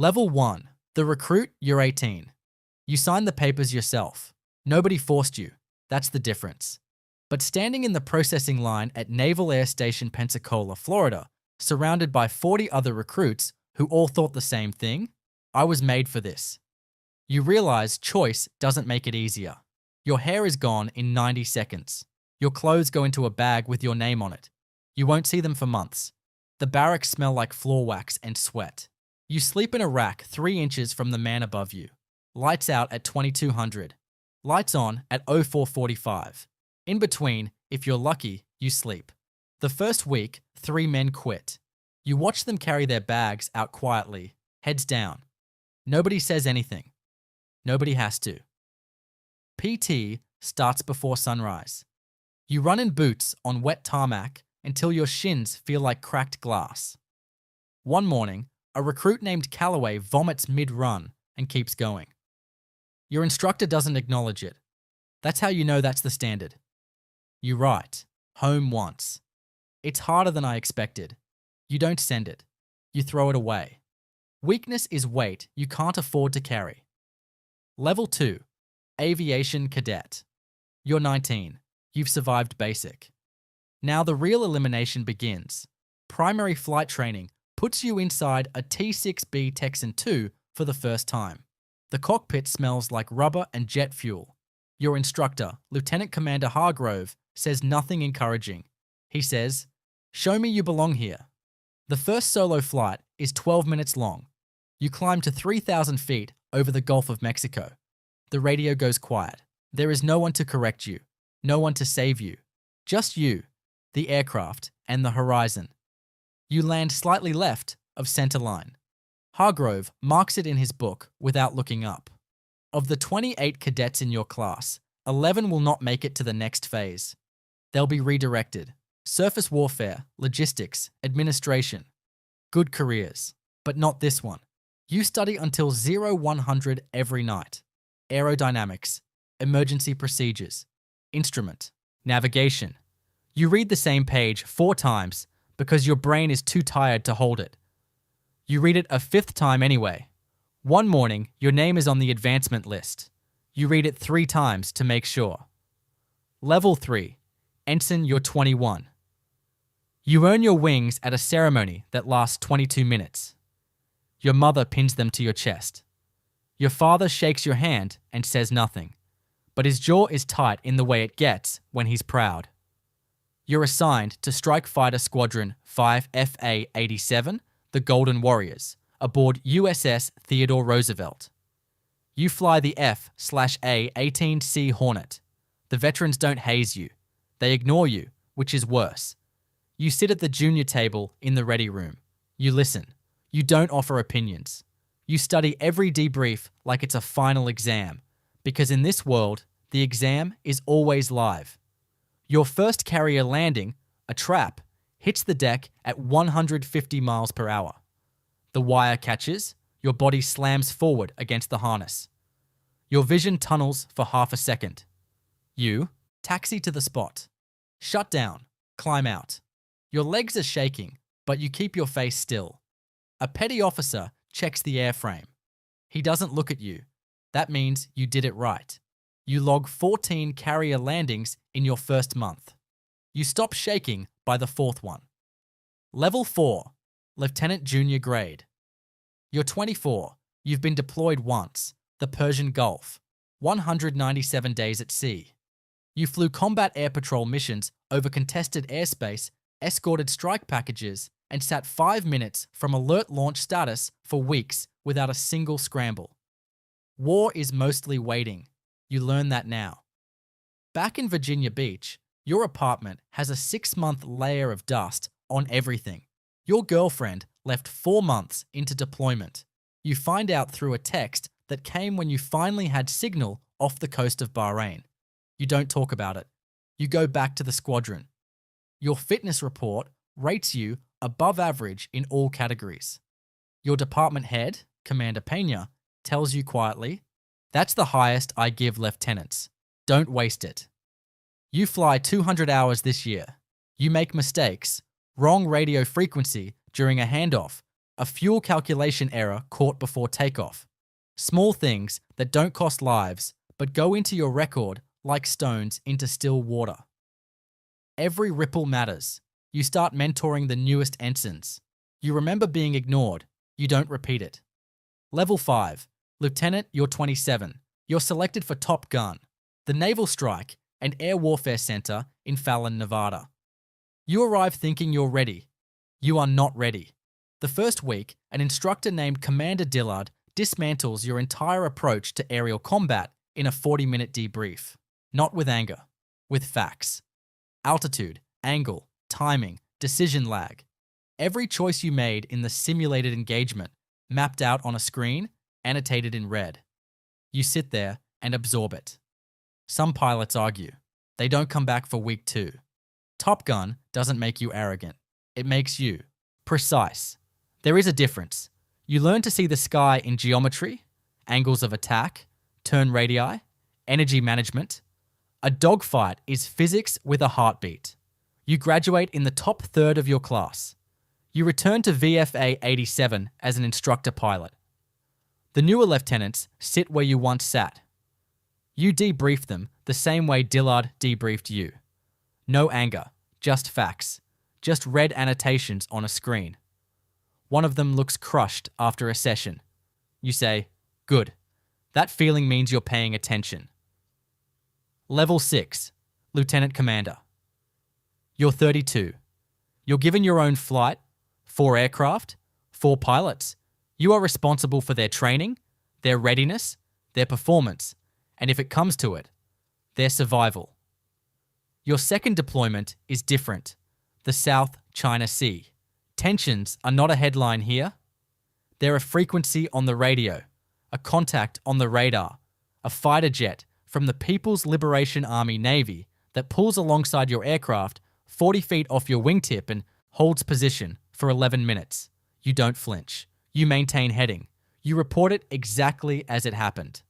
Level 1. The recruit, you're 18. You signed the papers yourself. Nobody forced you. That's the difference. But standing in the processing line at Naval Air Station Pensacola, Florida, surrounded by 40 other recruits who all thought the same thing, I was made for this. You realize choice doesn't make it easier. Your hair is gone in 90 seconds. Your clothes go into a bag with your name on it. You won't see them for months. The barracks smell like floor wax and sweat. You sleep in a rack 3 inches from the man above you. Lights out at 2200. Lights on at 0445. In between, if you're lucky, you sleep. The first week, 3 men quit. You watch them carry their bags out quietly, heads down. Nobody says anything. Nobody has to. PT starts before sunrise. You run in boots on wet tarmac until your shins feel like cracked glass. One morning, a recruit named Calloway vomits mid-run and keeps going. Your instructor doesn't acknowledge it. That's how you know that's the standard. You write, home once. It's harder than I expected. You don't send it. You throw it away. Weakness is weight you can't afford to carry. Level 2. Aviation Cadet. You're 19. You've survived basic. Now the real elimination begins. Primary flight training puts you inside a T-6B Texan II for the first time. The cockpit smells like rubber and jet fuel. Your instructor, Lieutenant Commander Hargrove, says nothing encouraging. He says, "Show me you belong here." The first solo flight is 12 minutes long. You climb to 3,000 feet over the Gulf of Mexico. The radio goes quiet. There is no one to correct you, no one to save you. Just you, the aircraft, and the horizon. You land slightly left of center line. Hargrove marks it in his book without looking up. Of the 28 cadets in your class, 11 will not make it to the next phase. They'll be redirected. Surface warfare, logistics, administration. Good careers, but not this one. You study until 0100 every night. Aerodynamics, emergency procedures, instrument, navigation. You read the same page 4 times because your brain is too tired to hold it. You read it a 5th time anyway. One morning, your name is on the advancement list. You read it 3 times to make sure. Level 3. Ensign, you're 21. You earn your wings at a ceremony that lasts 22 minutes. Your mother pins them to your chest. Your father shakes your hand and says nothing, but his jaw is tight in the way it gets when he's proud. You're assigned to Strike Fighter Squadron 5 FA-87, the Golden Warriors, aboard USS Theodore Roosevelt. You fly the F/A-18C Hornet. The veterans don't haze you. They ignore you, which is worse. You sit at the junior table in the ready room. You listen. You don't offer opinions. You study every debrief like it's a final exam, because in this world, the exam is always live. Your first carrier landing, a trap, hits the deck at 150 miles per hour. The wire catches, your body slams forward against the harness. Your vision tunnels for half a second. You taxi to the spot. Shut down, climb out. Your legs are shaking, but you keep your face still. A petty officer checks the airframe. He doesn't look at you. That means you did it right. You log 14 carrier landings in your first month. You stop shaking by the 4th one. Level 4. Lieutenant Junior Grade. You're 24. You've been deployed once, the Persian Gulf, 197 days at sea. You flew combat air patrol missions over contested airspace, escorted strike packages, and sat 5 minutes from alert launch status for weeks without a single scramble. War is mostly waiting. You learn that now. Back in Virginia Beach, your apartment has a 6-month layer of dust on everything. Your girlfriend left 4 months into deployment. You find out through a text that came when you finally had signal off the coast of Bahrain. You don't talk about it. You go back to the squadron. Your fitness report rates you above average in all categories. Your department head, Commander Pena, tells you quietly, "That's the highest I give lieutenants. Don't waste it." You fly 200 hours this year. You make mistakes, wrong radio frequency during a handoff, A fuel calculation error caught before takeoff. Small things that don't cost lives, but go into your record like stones into still water. Every ripple matters. You start mentoring the newest ensigns. You remember being ignored. You don't repeat it. Level 5. Lieutenant, you're 27. You're selected for Top Gun, the Naval Strike and Air Warfare Center in Fallon, Nevada. You arrive thinking you're ready. You are not ready. The first week, an instructor named Commander Dillard dismantles your entire approach to aerial combat in a 40-minute debrief. Not with anger, with facts. Altitude, angle, timing, decision lag. Every choice you made in the simulated engagement mapped out on a screen, annotated in red. You sit there and absorb it. Some pilots argue. They don't come back for week 2. Top Gun doesn't make you arrogant. It makes you precise. There is a difference. You learn to see the sky in geometry, angles of attack, turn radii, energy management. A dogfight is physics with a heartbeat. You graduate in the top third of your class. You return to VFA 87 as an instructor pilot. The newer lieutenants sit where you once sat. You debrief them the same way Dillard debriefed you. No anger, just facts, just red annotations on a screen. One of them looks crushed after a session. You say, "Good. That feeling means you're paying attention." Level 6, Lieutenant Commander. You're 32. You're given your own flight, 4 aircraft, 4 pilots. You are responsible for their training, their readiness, their performance, and if it comes to it, their survival. Your second deployment is different. The South China Sea. Tensions are not a headline here. They're a frequency on the radio, a contact on the radar, a fighter jet from the People's Liberation Army Navy that pulls alongside your aircraft 40 feet off your wingtip and holds position for 11 minutes. You don't flinch. You maintain heading. You report it exactly as it happened.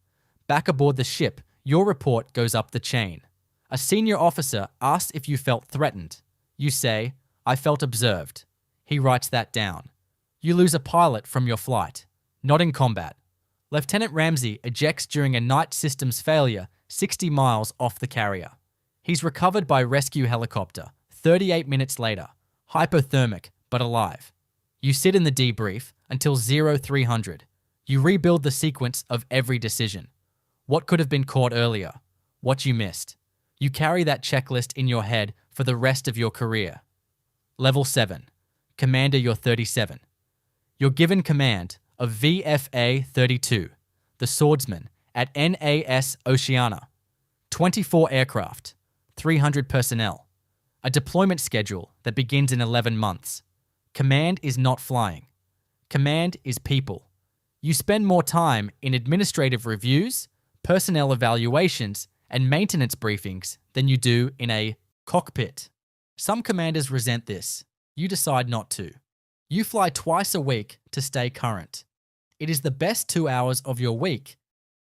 Back aboard the ship, your report goes up the chain. A senior officer asks if you felt threatened. You say, "I felt observed." He writes that down. You lose a pilot from your flight. Not in combat. Lieutenant Ramsey ejects during a night systems failure 60 miles off the carrier. He's recovered by rescue helicopter 38 minutes later, hypothermic but alive. You sit in the debrief until 0300. You rebuild the sequence of every decision. What could have been caught earlier? What you missed? You carry that checklist in your head for the rest of your career. Level 7. Commander, you're 37. You're given command of VFA 32, the Swordsman, at NAS Oceana. 24 aircraft, 300 personnel. A deployment schedule that begins in 11 months. Command is not flying. Command is people. You spend more time in administrative reviews, personnel evaluations, and maintenance briefings than you do in a cockpit. Some commanders resent this. You decide not to. You fly twice a week to stay current. It is the best 2 hours of your week,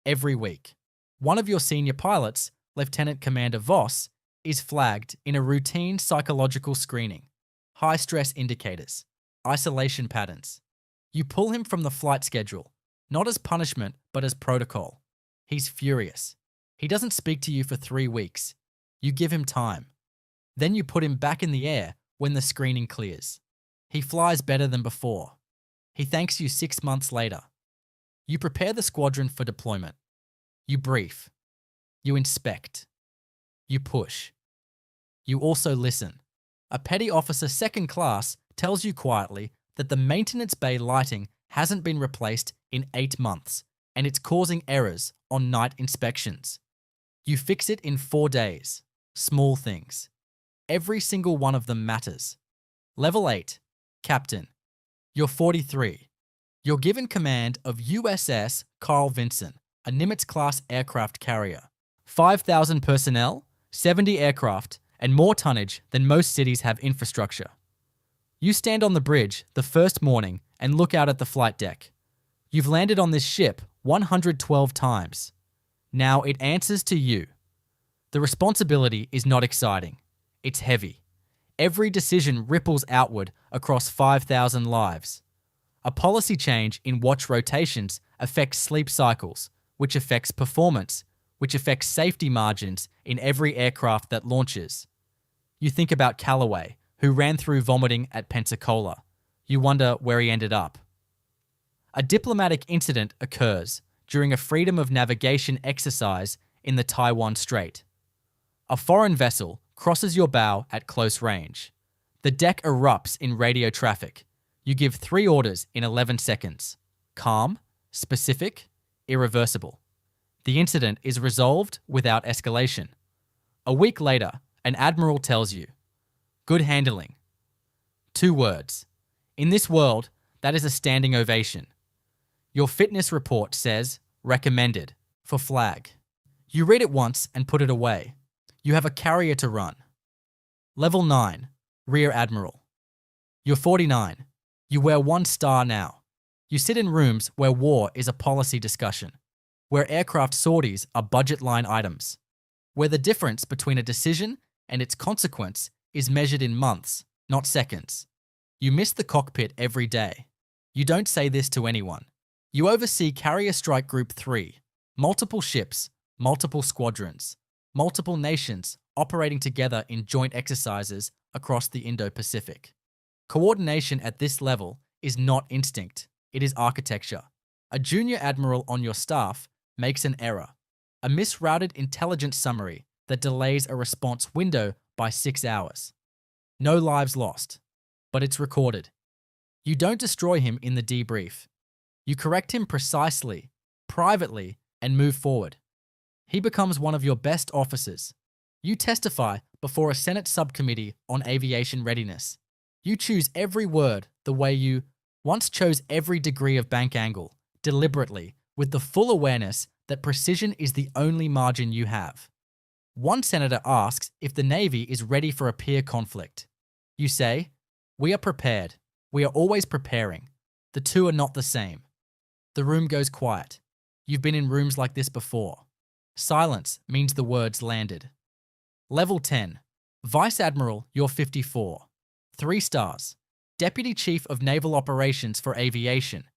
every week. One of your senior pilots, Lieutenant Commander Voss, is flagged in a routine psychological screening. High stress indicators, isolation patterns. You pull him from the flight schedule, not as punishment, but as protocol. He's furious. He doesn't speak to you for 3 weeks. You give him time. Then you put him back in the air when the screening clears. He flies better than before. He thanks you 6 months later. You prepare the squadron for deployment. You brief. You inspect. You push. You also listen. A petty officer second class tells you quietly that the maintenance bay lighting hasn't been replaced in 8 months and it's causing errors on night inspections. You fix it in 4 days. Small things. Every single one of them matters. Level 8. Captain. You're 43. You're given command of USS Carl Vinson, a Nimitz-class aircraft carrier. 5,000 personnel, 70 aircraft, and more tonnage than most cities have infrastructure. You stand on the bridge the first morning and look out at the flight deck. You've landed on this ship 112 times. Now it answers to you. The responsibility is not exciting. It's heavy. Every decision ripples outward across 5,000 lives. A policy change in watch rotations affects sleep cycles, which affects performance, which affects safety margins in every aircraft that launches. You think about Callaway, who ran through vomiting at Pensacola. You wonder where he ended up. A diplomatic incident occurs during a freedom of navigation exercise in the Taiwan Strait. A foreign vessel crosses your bow at close range. The deck erupts in radio traffic. You give 3 orders in 11 seconds. Calm, specific, irreversible. The incident is resolved without escalation. A week later, an admiral tells you, "Good handling." 2 words. In this world, that is a standing ovation. Your fitness report says, recommended, for flag. You read it once and put it away. You have a carrier to run. Level 9, Rear Admiral. You're 49. You wear 1 star now. You sit in rooms where war is a policy discussion, where aircraft sorties are budget line items, where the difference between a decision and its consequence is measured in months, not seconds. You miss the cockpit every day. You don't say this to anyone. You oversee Carrier Strike Group 3, multiple ships, multiple squadrons, multiple nations operating together in joint exercises across the Indo-Pacific. Coordination at this level is not instinct, it is architecture. A junior admiral on your staff makes an error, a misrouted intelligence summary that delays a response window by 6 hours. No lives lost, but it's recorded. You don't destroy him in the debrief. You correct him precisely, privately, and move forward. He becomes one of your best officers. You testify before a Senate subcommittee on aviation readiness. You choose every word the way you once chose every degree of bank angle, deliberately, with the full awareness that precision is the only margin you have. One senator asks if the Navy is ready for a peer conflict. You say, "We are prepared. We are always preparing. The two are not the same." The room goes quiet. You've been in rooms like this before. Silence means the words landed. Level 10. Vice Admiral, you're 54. 3 stars. Deputy Chief of Naval Operations for Aviation.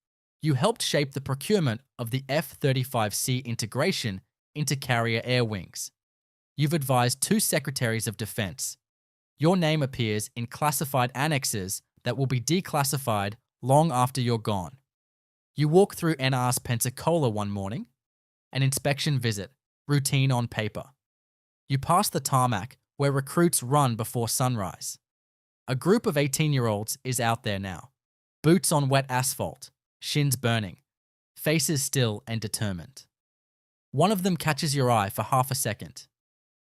You helped shape the procurement of the F-35C integration into carrier air wings. You've advised 2 Secretaries of Defense. Your name appears in classified annexes that will be declassified long after you're gone. You walk through NR's Pensacola one morning, an inspection visit, routine on paper. You pass the tarmac where recruits run before sunrise. A group of 18-year-olds is out there now. Boots on wet asphalt, shins burning, faces still and determined. One of them catches your eye for half a second.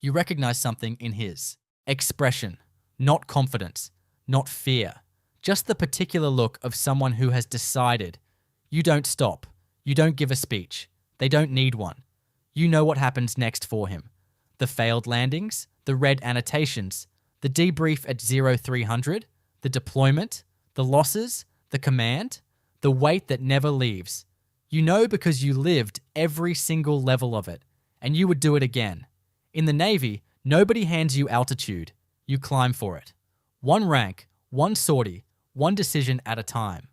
You recognize something in his expression, not confidence, not fear, just the particular look of someone who has decided. You don't stop. You don't give a speech. They don't need one. You know what happens next for him. The failed landings, the red annotations, the debrief at 0300, the deployment, the losses, the command, the weight that never leaves. You know because you lived every single level of it, and you would do it again. In the Navy, nobody hands you altitude. You climb for it. One rank, one sortie, one decision at a time.